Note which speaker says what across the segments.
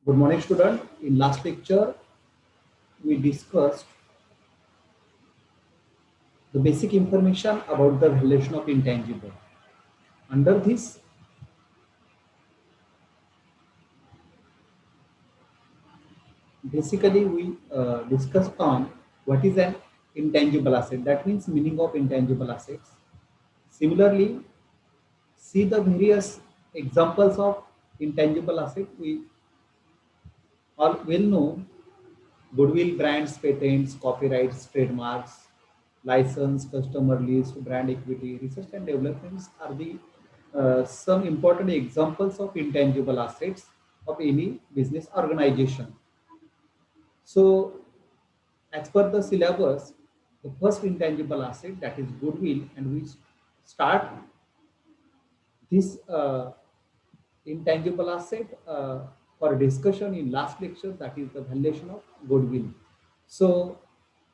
Speaker 1: Good morning, student. In last lecture, we discussed the basic information about the valuation of intangible. Under this, basically we discussed on what is an intangible asset. That means meaning of intangible assets. Similarly, see the various examples of intangible asset. We all well know goodwill, brands, patents, copyrights, trademarks, license, customer list, brand equity, research and developments are the some important examples of intangible assets of any business organization. So, as per the syllabus, the first intangible asset, that is goodwill, and we start this intangible asset for discussion in last lecture, that is the valuation of goodwill. So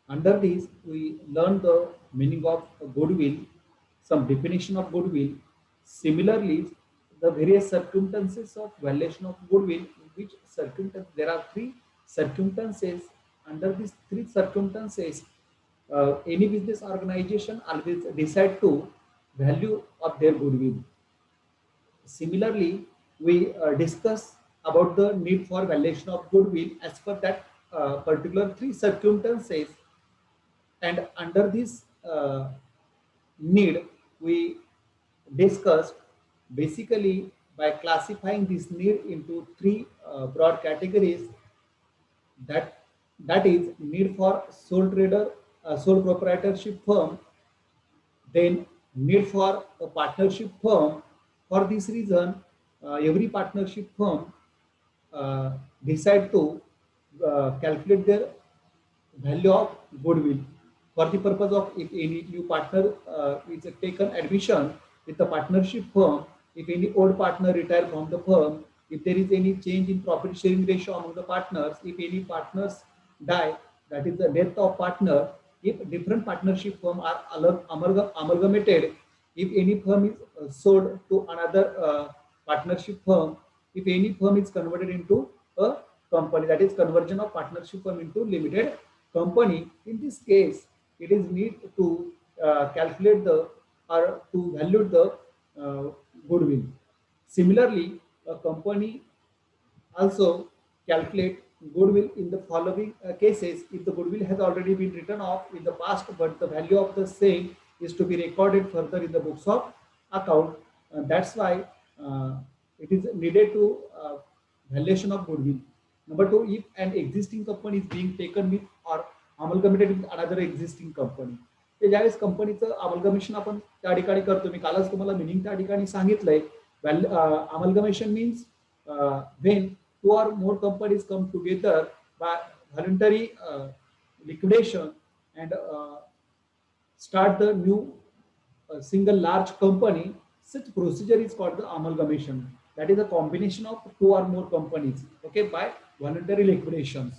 Speaker 1: under this, we learn the meaning of goodwill, some definition of goodwill. Similarly, the various circumstances of valuation of goodwill, which circumstance, there are three circumstances. Under these three circumstances, any business organization always decide to value of their goodwill. Similarly, we discuss about the need for valuation of goodwill as per that particular three circumstances, and under this need, we discussed basically by classifying this need into three broad categories. That that is need for sole trader, sole proprietorship firm, then need for a partnership firm. For this reason, every partnership firm decide to calculate their value of goodwill for the purpose of if any new partner is taken admission with the partnership firm, if any old partner retire from the firm, if there is any change in profit sharing ratio among the partners, if any partners die, that is the death of partner, if different partnership firm are amalgamated, if any firm is sold to another partnership firm, if any firm is converted into a company, that is conversion of partnership firm into limited company. In this case, it is need to calculate the or to value the goodwill. Similarly, a company also calculate goodwill in the following cases: if the goodwill has already been written off in the past, but the value of the same is to be recorded further in the books of account. That's why it is needed to valuation of goodwill. Number two, if an existing company is being taken with or amalgamated with another existing company, ते ज्यावेळेस कंपनीचं amalgamation आपण त्या ठिकाणी करतो, मी कालच तुम्हाला meaning त्या ठिकाणी सांगितलंय. Amalgamation means when two or more companies come together by voluntary liquidation and start the new single large company. Such procedure is called the amalgamation. That is a combination of two or more companies, okay, by voluntary liquidations.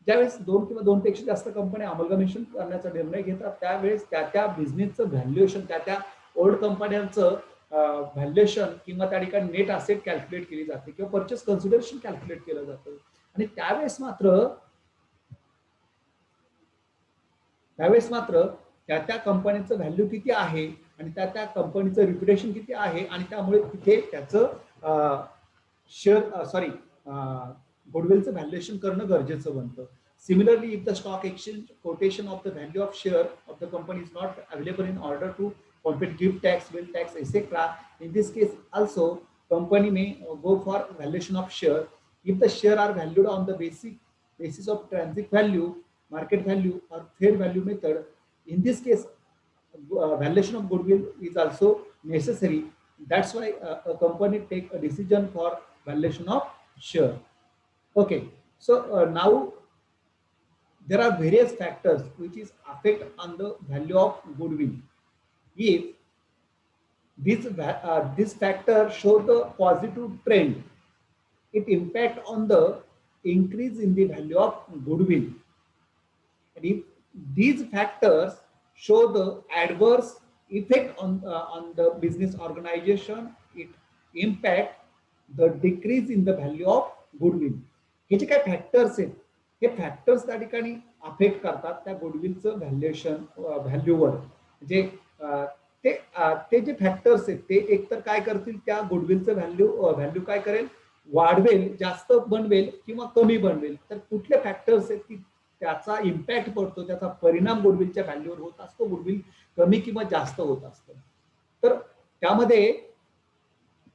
Speaker 1: ज्यावेळेस दोन किंवा दोनपेक्षा जास्त कंपन्या amalgamation करण्याचा निर्णय घेतात, त्यावेळेस त्या त्या बिझनेसचं व्हॅल्युएशन, त्या त्या ओल्ड कंपन्यांचं व्हॅल्युएशन किंवा त्या ठिकाणी नेट असेट कॅल्क्युलेट केली जाते किंवा परचेस कन्सिडरेशन कॅल्क्युलेट केलं जातं. आणि त्यावेळेस मात्र त्या त्या कंपनीचं व्हॅल्यू किती आहे आणि त्या त्या कंपनीचं रिप्युटेशन किती आहे, आणि त्यामुळे तिथे त्याचं शेअर goodwillचं व्हॅल्युएशन करणं गरजेचं बनतं. Similarly, if the stock exchange quotation of the value of share of the company is not available in order to compute gift tax, wealth tax, etc., in this case also company may go for valuation of share. If the share are valued on the basis of intrinsic value, market value, or fair value method, in this case valuation of goodwill is also necessary. That's why a company take a decision for valuation of share. Okay, so now there are various factors which is affect on the value of goodwill. If this factor show the positive trend, it impact on the increase in the value of goodwill. And if these factors show the adverse effect on the business organization, it impact the decrease in the value of goodwill. हे जे काही factors आहेत, हे factors त्या ठिकाणी affect करतात त्या गुडविलचं valuation व्हॅल्यूवर. म्हणजे ते जे factors आहेत ते एकतर काय करतील, त्या गुडविलचं व्हॅल्यू काय करेल, वाढवेल, जास्त बनवेल किंवा कमी बनवेल. तर कुठले फॅक्टर्स आहेत की त्याचा इम्पॅक्ट पडतो, त्याचा परिणाम गुडविलच्या व्हॅल्यूवर होत असतो, गुडविल कमी किंवा जास्त होत असतं. तर त्यामध्ये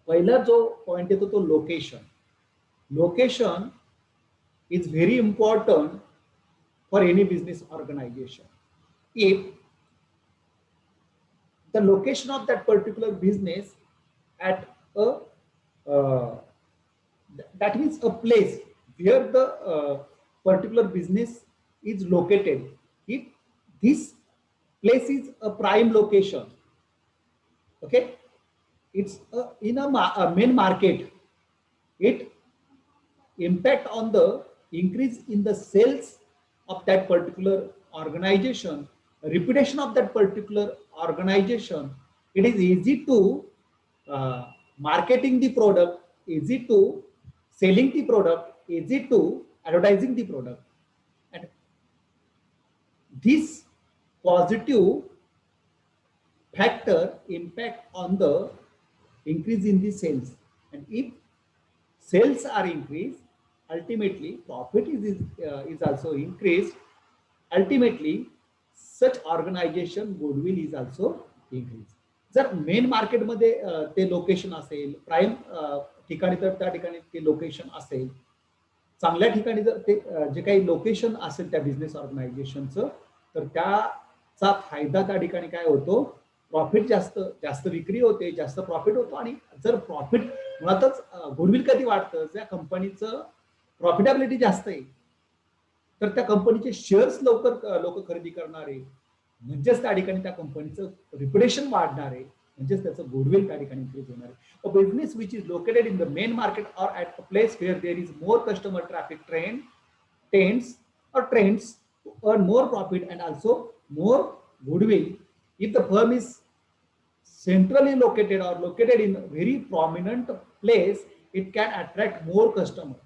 Speaker 1: पहिला जो पॉइंट येतो तो location. Location is very important for any business organization. If the location of that particular business at a that means a place where the particular business is located, if this place is a prime location, okay, it's in a main market, it impact on the increase in the sales of that particular organization, reputation of that particular organization. It is easy to marketing the product, easy to selling the product, easy to advertising the product. And this positive factor impact on the increase in the sales. And if sales are increased, ultimately profit is also increased. Ultimately, such organization goodwill is also increased. जर main मार्केटमध्ये ते location असेल, prime ठिकाणी, तर त्या ठिकाणी ते location असेल, चांगल्या ठिकाणी जर ते जे काही लोकेशन असेल त्या बिझनेस ऑर्गनायझेशनचं, तर त्याचा फायदा त्या ठिकाणी काय होतो, प्रॉफिट जास्त जास्त विक्री होते, जास्त प्रॉफिट होतो. आणि जर प्रॉफिट मुळातच गुडविल कधी वाढतं, ज्या कंपनीचं प्रॉफिटेबिलिटी जास्त आहे, तर त्या कंपनीचे शेअर्स लवकर लोक खरेदी करणारे, म्हणजेच त्या ठिकाणी त्या कंपनीचं रिप्युटेशन वाढणार आहे, म्हणजेच त्याचं गुडविल त्या ठिकाणी इन्क्रीज होणार आहे. A business which is located in the main market or at a place where there is more customer traffic trends to earn more profit and also more goodwill. If the firm is centrally located or located in a very prominent place, it can attract more customers,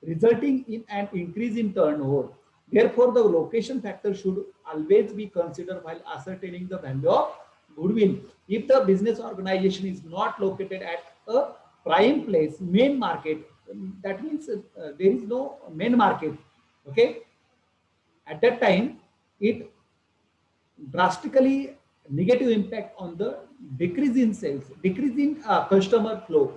Speaker 1: resulting in an increase in turnover. Therefore, the location factor should always be considered while ascertaining the value of goodwill. If the business organization is not located at a prime place, main market, that means there is no main market, okay, at that time it drastically negative impact on the decrease in sales, decrease in customer flow,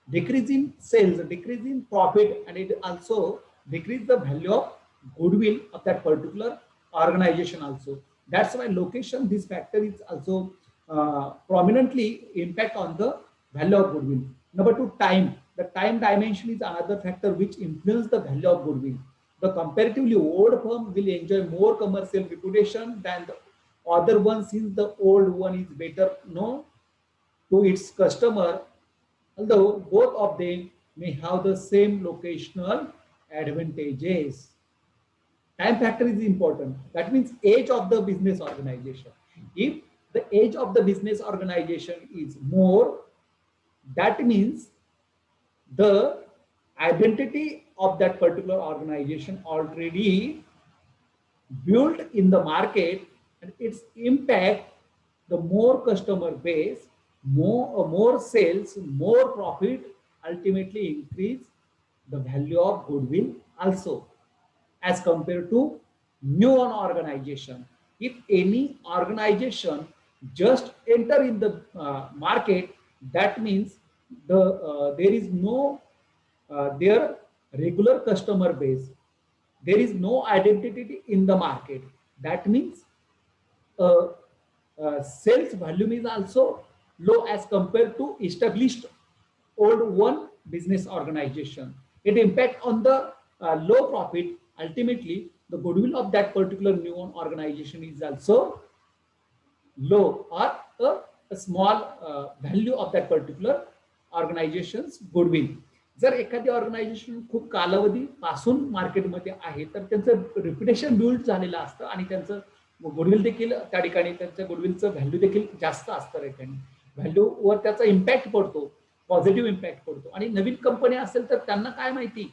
Speaker 1: decrease in sales, decrease in profit, and it also decrease the value of goodwill of that particular organization also. That's why location, this factor is also prominently impact on the value of goodwill. Number two, time. The time dimension is another factor which influence the value of goodwill. The comparatively old firm will enjoy more commercial reputation than the other one, since the old one is better known to its customer, although both of them may have the same locational advantages. Time factor is important. That means age of the business organization. If the age of the business organization is more, that means the identity of that particular organization already built in the market, and its impact, the more customer base, more sales, more profit, ultimately increase the value of goodwill also, as compared to new organization. If any organization just enter in the market, that means there is no their regular customer base, there is no identity in the market. That means sales volume is also low as compared to established old one business organization. It impact on the low profit. Ultimately, the goodwill of that particular new organization is also low, or a small value of that particular organization's goodwill. जर एखादी organisation खूप कालावधी पासून मार्केटमध्ये आहे, तर त्यांचं reputation build झालेलं असतं आणि त्यांचं गुडविल देखील त्या ठिकाणी, त्यांच्या गुडविलचं व्हॅल्यू देखील जास्त असतं. ठिकाणी व्हॅल्यूवर त्याचा इम्पॅक्ट पडतो, पॉझिटिव्ह इम्पॅक्ट पडतो. आणि नवीन कंपनी असेल तर त्यांना काय माहिती,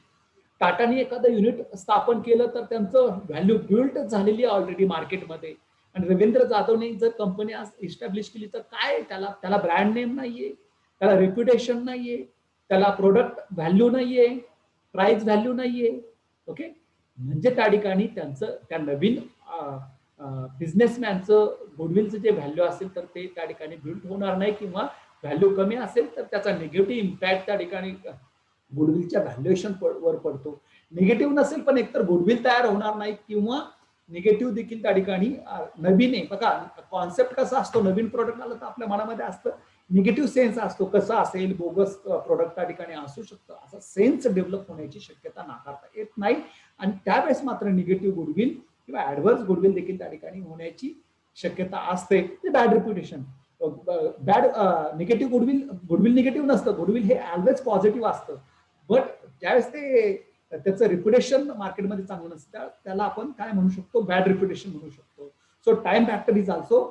Speaker 1: टाटाने एखादं युनिट स्थापन केलं तर त्यांचं व्हॅल्यू बिल्ड झालेली आहे ऑलरेडी मार्केटमध्ये. आणि रवींद्र जाधवने जर कंपनी आज इस्टॅब्लिश केली तर काय त्याला त्याला ब्रँड नेम नाहीये, त्याला रेप्युटेशन नाहीये, त्याला प्रोडक्ट व्हॅल्यू नाहीये, प्राइस व्हॅल्यू नाहीये. ओके, म्हणजे त्या ठिकाणी त्यांचं त्या नवीन बिझनेसमॅनचं गुडविलचं जे व्हॅल्यू असेल तर ते त्या ठिकाणी बिल्ड होणार नाही, किंवा व्हॅल्यू कमी असेल तर त्याचा निगेटिव्ह इम्पॅक्ट त्या ठिकाणी गुडविलच्या व्हॅल्युएशन वर पडतो. निगेटिव्ह नसेल पण एकतर गुडविल तयार होणार नाही, किंवा निगेटिव्ह देखील त्या ठिकाणी नवीन आहे. बघा कॉन्सेप्ट कसा असतो, नवीन प्रोडक्ट आलं तर आपल्या मनामध्ये असतं निगेटिव्ह सेन्स असतो, कसं असेल, बोगस प्रोडक्ट त्या ठिकाणी असू शकतं, असा सेन्स डेव्हलप होण्याची शक्यता नाकारता येत नाही. आणि त्यावेळेस मात्र निगेटिव्ह गुडविल किंवा ऍडव्हर्स गुडविल देखील त्या ठिकाणी होण्याची शक्यता असते. ते bad reputation, bad negative goodwill negative नसतं, गुडविल हे ऑलवेज पॉझिटिव्ह असतं. बट ज्यावेळेस ते त्याचं रेप्युटेशन मार्केटमध्ये चांगलं नसतं त्याला आपण काय म्हणू शकतो, बॅड रेप्युटेशन म्हणू शकतो. सो time factor is also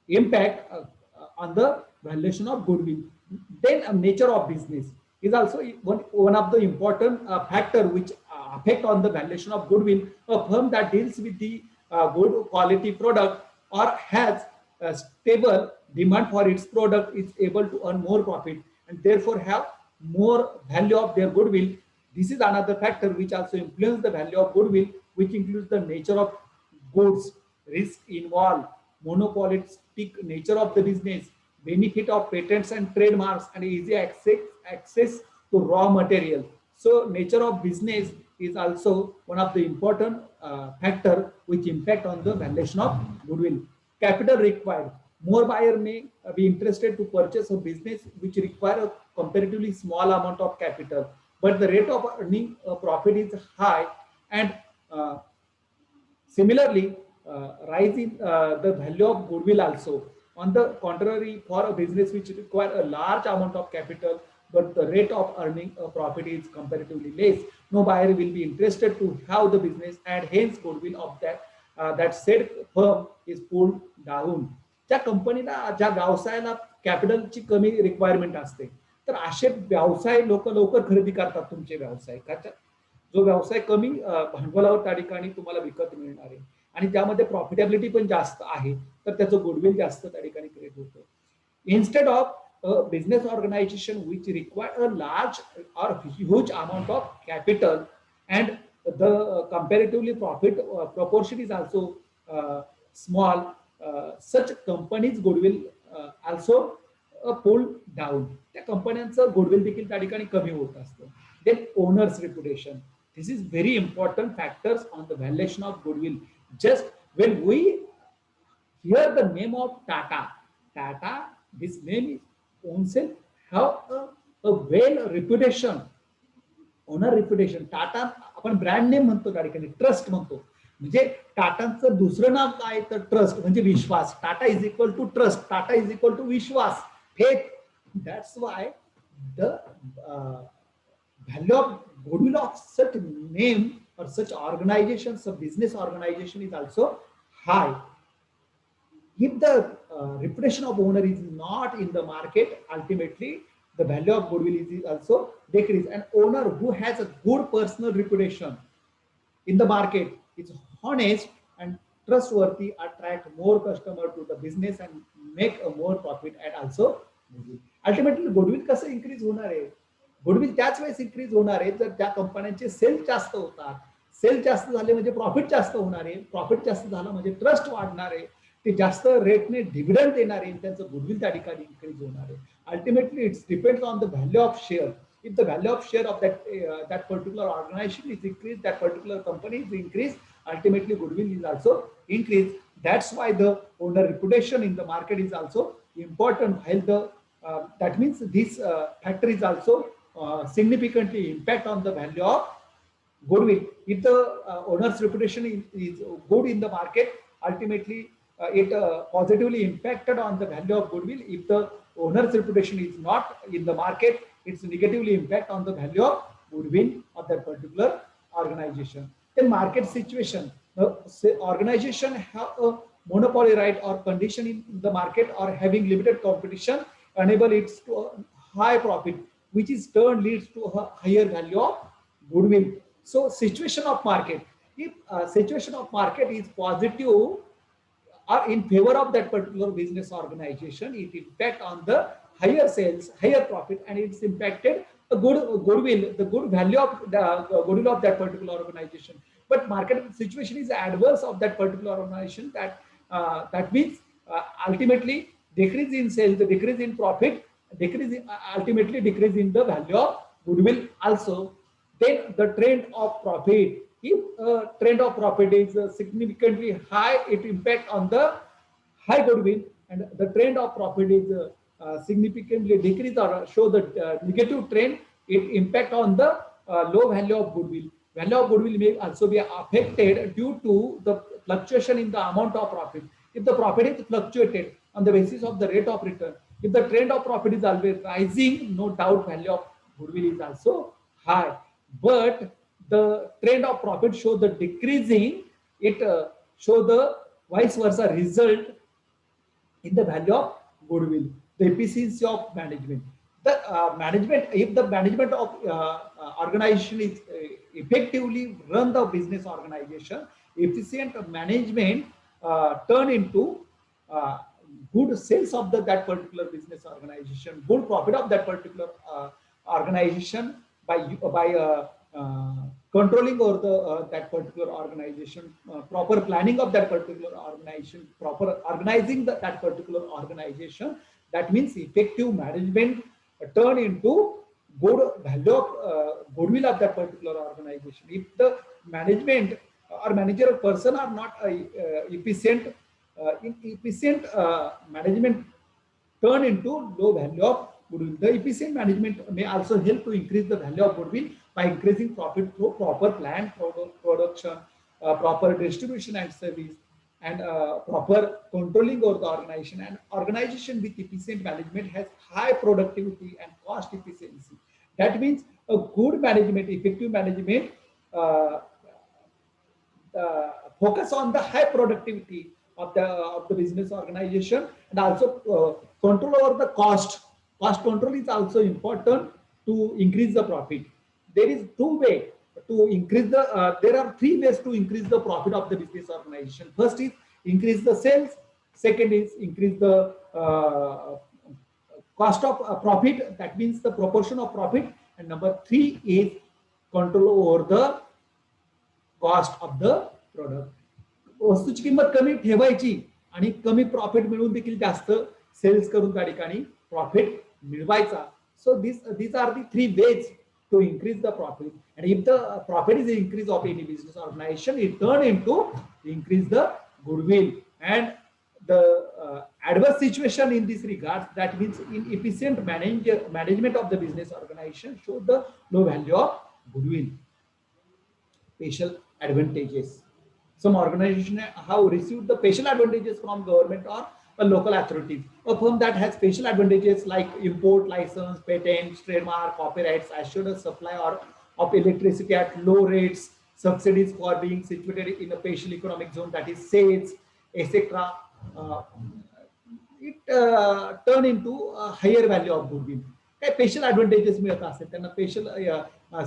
Speaker 1: impact on the valuation of goodwill. Then nature of business is also one of the important factor which affect on the valuation of goodwill. A firm that deals with the good quality product or has a stable demand for its product is able to earn more profit and therefore have more value of their goodwill. This is another factor which also influence the value of goodwill, which includes the nature of goods, risk involved, monopolistic nature of the business, benefit of patents and trademarks, and easy access to raw material. So nature of business is also one of the important factor which impact on the valuation of goodwill. Capital required. More buyer may be interested to purchase a business which require a comparatively small amount of capital, but the rate of earning a profit is high. And similarly, rise in the value of goodwill also. On the contrary, for a business which require a large amount of capital, but the rate of earning a profit is comparatively less, no buyer will be interested to have the business, and hence goodwill of that said firm is pulled down. ज्या कंपनीला ज्या व्यवसायाला कॅपिटलची कमी requirement असते तर असे व्यवसाय लोक लवकर खरेदी करतात तुमचे व्यवसाय. जो व्यवसाय कमी भांडवलावर त्या ठिकाणी तुम्हाला विकत मिळणार आहे आणि त्यामध्ये प्रॉफिटेबिलिटी पण जास्त आहे तर त्याचं गुडविल जास्त त्या ठिकाणी क्रिएट होतं. Instead of a business organisation which require a large or huge amount of capital and the comparatively profit proportion is also small, such companies goodwill also pulled down. त्या कंपन्यांचं गुडविल देखील त्या ठिकाणी कमी होत असतं. Then owner's reputation. This is very important factors on the valuation of goodwill. Just when we hear the name of Tata, this name is ownself have a well reputation, owner reputation. Tata आपण brand name म्हणतो त्या ठिकाणी, trust म्हणतो. म्हणजे टाटांचं दुसरं नाव काय तर trust म्हणजे विश्वास. Tata is equal to trust, Tata is equal to विश्वास, faith. That's why the value of goodwill of such name or such organizations, a business organization is also high. If the reputation of owner is not in the market, ultimately the value of goodwill is also decreased. An owner who has a good personal reputation in the market is honest and trustworthy, attract more customer to the business and make a more profit. And also ultimately goodwill कसं increase होणार आहे? Goodwill त्याच वेळेस increase होणार आहे जर त्या कंपन्यांचे सेल्स जास्त होतात. सेल जास्त झाले म्हणजे प्रॉफिट जास्त होणार आहे, प्रॉफिट जास्त झालं म्हणजे ट्रस्ट वाढणार आहे, ते जास्त रेटने डिव्हिडंड देणार आहे, त्यांचं गुडविल त्या ठिकाणी इन्क्रीज होणार आहे. Ultimately it's depends on the value of share. If the value of share of that particular organization is increased, that particular company is increased, ultimately goodwill is also increased. That's why the owner reputation in the market is also important. While the that means this factor is also significantly impact on the value of goodwill. If the owner's reputation is good in the market, ultimately it positively impacted on the value of goodwill. If the owner's reputation is not in the market, it's negatively impact on the value of goodwill of that particular organization. Then market situation. Organization have a monopoly right or condition in the market or having limited competition enable it to high profit. which is turn leads to a higher value of goodwill. So situation of market, if situation of market is positive or in favor of that particular business organization, it impact on the higher sales, higher profit, and it's impacted a goodwill, the good value of the goodwill of that particular organization. But market situation is adverse of that particular organization. That means ultimately decrease in sales, decrease in profit, ultimately decrease in the value of goodwill also. Then the trend of profit, if trend of profit is significantly high, it impact on the high goodwill, and the trend of profit is significantly decreased or show the negative trend, it impact on the low value of goodwill. Value of goodwill may also be affected due to the fluctuation in the amount of profit. If the profit is fluctuated on the basis of the rate of return, if the trend of profit is always rising, no doubt value of goodwill is also high. But the trend of profit show the decreasing, it show the vice versa result in the value of goodwill. The efficiency of management. The management, if the management of organization is effectively run the business organization, efficient management turn into uh, good sales of that particular business organization, good profit of that particular organization by controlling over the that particular organization, proper planning of that particular organization, proper organizing that particular organization. That means effective management turn into good value of goodwill of that particular organization. If the management or manager or person are not efficient, inefficient management turn into low value of goodwill. The efficient management may also help to increase the value of goodwill by increasing profit through proper planned production, proper distribution and service, and proper controlling over the organization. And organization with efficient management has high productivity and cost efficiency. That means a good management, effective management, uh, focus on the high productivity of the business organization, and also control over the cost. Cost control is also important to increase the profit. There is two way to increase the. There are three ways to increase the profit of the business organization. First is increase the sales. Second is increase the cost of profit. That means the proportion of profit. And number three is control over the cost of the product. वस्तूची किंमत कमी ठेवायची आणि कमी profit मिळवून देखील जास्त sales करून त्या ठिकाणी प्रॉफिट मिळवायचा. सो these are the three ways to increase the profit, and if the profit is increase of any business organization, it turn into increase the goodwill. And the adverse situation in this regard, that means inefficient management of the business organization show the low value of goodwill. Special advantages. Some organizations have received the special advantages from government or local authorities. A firm that has special advantages like import license, patents, trademark, copyrights, assured supply or of electricity at low rates, subsidies for being situated in a special economic zone, that is SEZ, etc. Uh, it turn into a higher value of goodwill. काय special advantages मिळत असेल त्यांना, special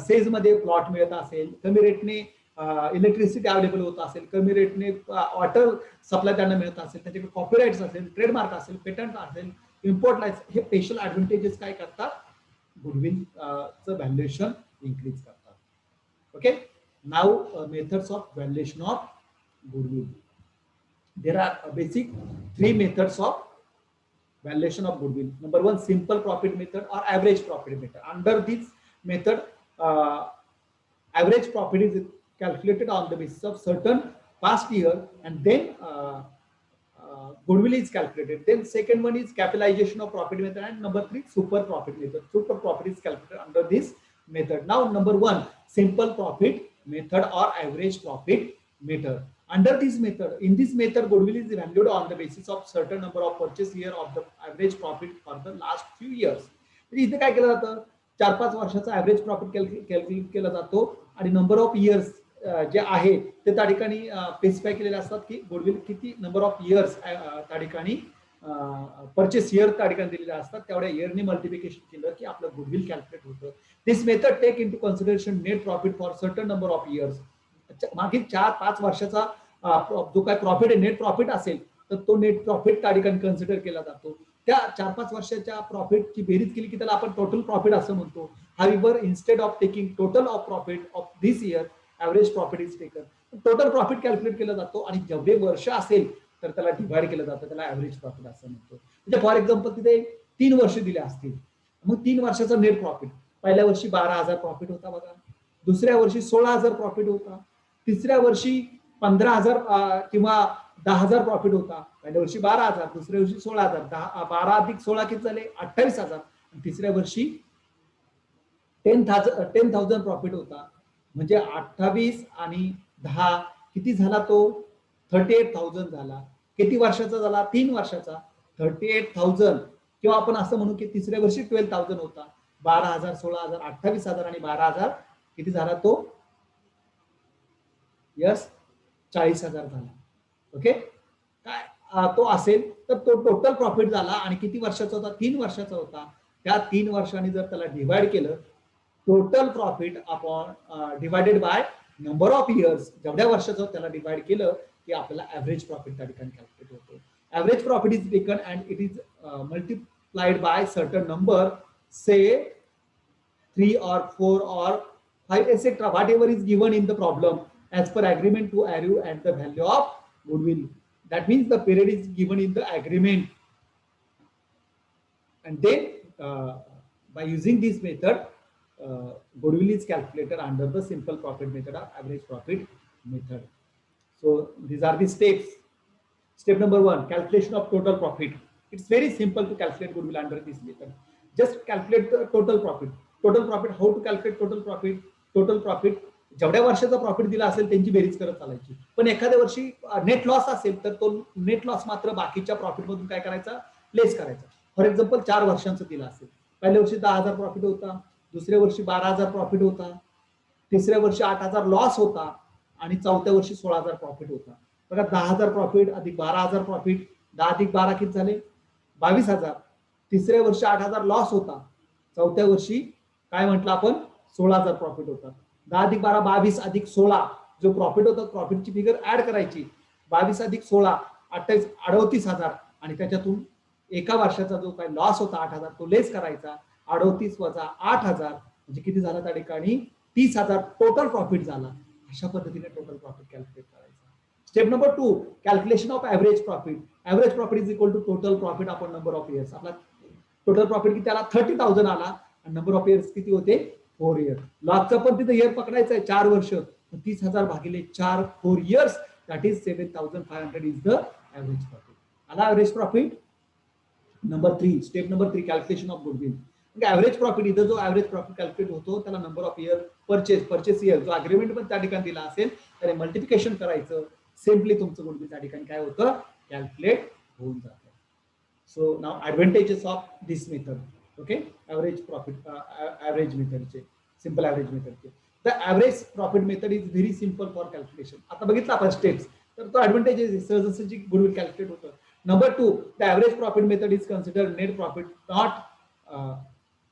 Speaker 1: says मध्ये plot मिळत असेल, कमी रेटने electricity available होत असेल, कमी रेटने वॉटर सप्लाय त्यांना मिळत असेल, त्याच्याकडे कॉपीराइट्स असेल, ट्रेडमार्क असेल, पेटंट असेल, इम्पोर्ट लायसन्स, हे स्पेशल ऍडव्हान्टेजेस काय करतात, गुडविल चं व्हॅल्युएशन इन्क्रीज करतात. Okay, now methods of valuation of goodwill. There are basic three methods of valuation of goodwill. Number one, simple profit method or average profit method. Under this method, average profit is calculated on the basis of certain past year, and then goodwill is calculated. Then second one is capitalization of profit method, and number three, super profit method. Super profit is calculated under this method. Now number one, simple profit method or average profit method. Under this method, in this method, goodwill is valued on the basis of certain number of purchase year of the average profit for the last few years. म्हणजे इथे काय केलं जातं, 4-5 वर्षाचा average profit calculate केला जातो आणि number of years जे आहे ते त्या ठिकाणी स्पेसिफाय केलेले असतात की गुडविल किती नंबर ऑफ इयर्स त्या ठिकाणी परचेस इयर त्या ठिकाणी दिलेले असतात तेवढ्या इयरनी मल्टिप्लिकेशन केलं की आपलं गुडविल कॅल्क्युलेट होतं. This method take into consideration net profit for certain number of years. मागील 4-5 वर्षाचा जो काय प्रॉफिट आहे, नेट प्रॉफिट असेल तर तो नेट प्रॉफिट त्या ठिकाणी कन्सिडर केला जातो. त्या 4-5 वर्षाच्या प्रॉफिटची बेरीज केली की त्याला आपण टोटल प्रॉफिट असं म्हणतो. However instead of taking total of profit of this year average profit is taken. Total profit calculate केला जातो आणि जेवढे वर्ष असेल तर त्याला डिवाइड केलं जातं, त्याला ॲव्हरेज प्रॉफिट असं म्हणतो. म्हणजे फॉर एक्झाम्पल तिथे 3 वर्ष दिले असतील, मग 3 वर्षाचा नेट प्रॉफिट पहिल्या वर्षी 12,000 प्रॉफिट होता बघा, दुसऱ्या वर्षी 16,000 प्रॉफिट होता, तिसऱ्या वर्षी 15,000 किंवा 10,000 प्रॉफिट होता. पहिल्या वर्षी 12,000, दुसऱ्या वर्षी 16,000, 12 अधिक 16 किती झाले 28,000. तिसऱ्या वर्षी 10,000 प्रॉफिट होता. म्हणजे 28 आणि 10 किती झाला तो 38,000 झाला. किती वर्षाचा झाला 3 वर्षाचा 38,000. किंवा आपण असं म्हणू की तिसऱ्या वर्षी 12,000 होता. 12,000, 16,000, 28,000 आणि 12,000 किती झाला तो यस 40,000 झाला. ओके, काय तो असेल तर तो टोटल प्रॉफिट झाला आणि किती वर्षाचा होता 3 वर्षाचा होता. त्या 3 वर्षांनी जर त्याला डिवाइड केलं total profit upon divided by number of years, जेवढ्या वर्षाचं त्याला डिवाइड केलं की आपल्याला ॲव्हरेज प्रॉफिट त्या ठिकाणी कॅल्क्युलेट होतो. Average profit is taken and it is multiplied by certain number, से 3 or 4 or 5 etc. whatever is given in the problem as per agreement to arrive at the value of goodwill. That means the period is given in the agreement, and then by using this method goodwill is calculated under the simple profit method or average profit method. So these are the steps. Step number 1, calculation of total profit. It's very simple to calculate goodwill under this method. Just calculate the total profit. Total profit, how to calculate total profit? Total profit जेवढ्या वर्षाचा profit दिला असेल त्यांची berries करत चालायची. पण एखाद्या वर्षी नेट लॉस असेल तर तो नेट लॉस मात्र बाकीच्या प्रॉफिट मधून काय करायचा, लेस करायचा. फॉर एक्झाम्पल 4 वर्षांचा दिला असेल, पहिल्या वर्षी 10,000 प्रॉफिट होता, दुसऱ्या वर्षी 12,000 प्रॉफिट होता, तिसऱ्या वर्षी 8,000 लॉस होता आणि चौथ्या वर्षी 16,000 प्रॉफिट होता. बघा 10,000 प्रॉफिट अधिक 12,000 प्रॉफिट, 10 अधिक 12 किती झाले 22,000. तिसऱ्या वर्षी 8,000 लॉस होता, चौथ्या वर्षी काय म्हटलं आपण 16,000 प्रॉफिट होता. 10 अधिक 12 22 अधिक 16 जो प्रॉफिट होता प्रॉफिटची फिगर ऍड करायची. 22 अधिक 16 28 38,000 आणि त्याच्यातून एका वर्षाचा जो काही लॉस होता 8,000 तो लेस करायचा. 38 वजा 8,000 म्हणजे किती झाला त्या ठिकाणी 30,000 टोटल प्रॉफिट झाला. अशा पद्धतीने टोटल प्रॉफिट कॅल्क्युलेट करायचा. Step number 2, calculation of average profit. Average profit is equal to total profit upon number of years. आपला टोटल प्रॉफिट किती आला 30,000 आला आणि नंबर ऑफ इयर्स किती होते 4 इयर. लॉसचा पण तिथे इयर पकडायचं आहे 4 वर्ष. 30,000 भागिले 4 4 years that is 7,500 is the average profit. आला average profit. Number 3, step number 3, calculation of goodwill. Average profit इथं जो ॲव्हरेज प्रॉफिट कॅल्क्युलेट होतो त्याला number of year purchase year जो अग्रीमेंट पण त्या ठिकाणी दिला असेल त्याने मल्टिप्लिकेशन करायचं. सिम्पली तुमचं गुडविल त्या ठिकाणी काय होतं कॅल्क्युलेट होऊन जातं. So now advantages of this method. Okay, average profit average मेथडचे, सिम्पल ॲव्हरेज मेथडचे. The average profit method is very simple for calculation. आता बघितलं आपण स्टेप्स, तर तो ॲडव्हान्टेजेस सहजासहजी गुडविल कॅल्क्युलेट होतं. Number 2, the average profit method is consider net profit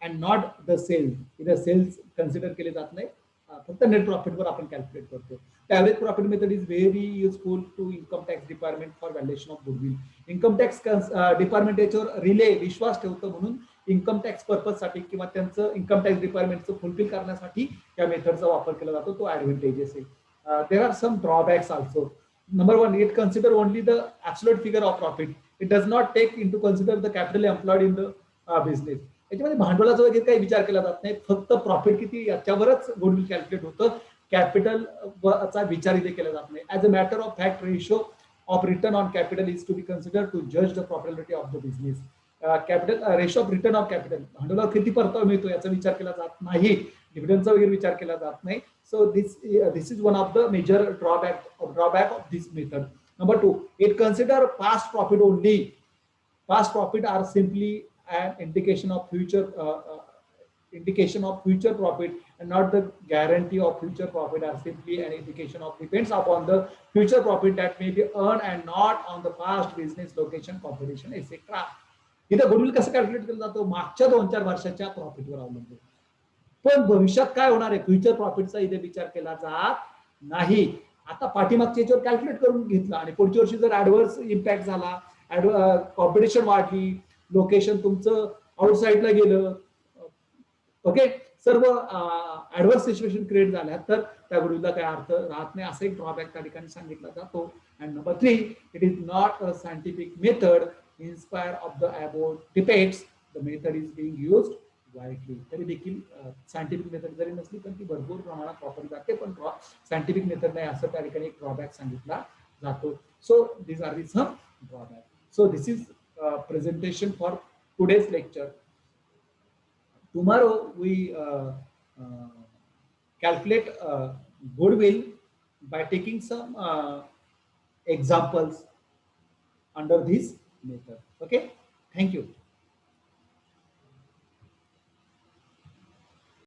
Speaker 1: not the sales. इथं सेल्स कन्सिडर केले जात नाही, फक्त नेट प्रॉफिटवर आपण कॅल्क्युलेट करतो. Average profit method is very useful to income tax department for valuation of goodwill. Income tax department याच्यावर विश्वास ठेवतं म्हणून इन्कम टॅक्स पर्पजसाठी किंवा त्यांचं इन्कम टॅक्स डिपार्टमेंटचं फुलफिल करण्यासाठी या मेथडचा वापर केला जातो. तो ॲडव्हान्टेजेस आहे. There are some drawbacks also. Number 1, it consider only the absolute figure of profit. It does not take into consider the capital employed in the business. याच्यामध्ये भांडवलाचा वगैरे काही विचार केला जात नाही, फक्त प्रॉफिट किती याच्यावरच गुडविल कॅल्क्युलेट होतं. कॅपिटल चा विचार इथे केला जात नाही. As a matter of fact ratio of return on capital is to be consider to जज the profitability of the business. Capital ratio of return of capital भांडवलावर किती परतावा मिळतो याचा विचार केला जात नाही, डिव्हिडंडचा वगैरे विचार केला जात नाही. So this is one of the major drawback of this method. Number 2, it consider past profit only. Past profit are simply an indication of future indication of future profit and not the guarantee of future profit, are simply an indication of depends upon the future profit that may be earned and not on the past business location, competition, etc. इथं goodwill कसं calculate केलं जातं, मागच्या 2-4 वर्षाच्या प्रॉफिटवर अवलंबून. पण भविष्यात काय होणार आहे फ्युचर प्रॉफिटचा इथे विचार केला जात नाही. आता पाठीमागच्या याच्यावर कॅल्क्युलेट करून घेतलं आणि पुढच्या वर्षी जर ऍडव्हर्स इम्पॅक्ट झाला, कॉम्पिटिशन वाढली, लोकेशन तुमचं आउटसाइडला गेलं, ओके, सर्व ऍडव्हर्स सिच्युएशन क्रिएट झाल्या तर त्या गुडविलला काही अर्थ राहत नाही, असं एक ड्रॉबॅक त्या ठिकाणी सांगितला जातो. And number 3, it is not a scientific method inspire of the above depends the method is being used widely. तरी देखील सायंटिफिक मेथड जरी नसली पण ती भरपूर प्रमाणात वापरली जाते, पण सायंटिफिक मेथड नाही असं त्या ठिकाणी एक ड्रॉबॅक सांगितला जातो. So these are the some drawback. So this is presentation for today's lecture. Tomorrow we calculate goodwill by taking some examples under this method. Okay, thank you.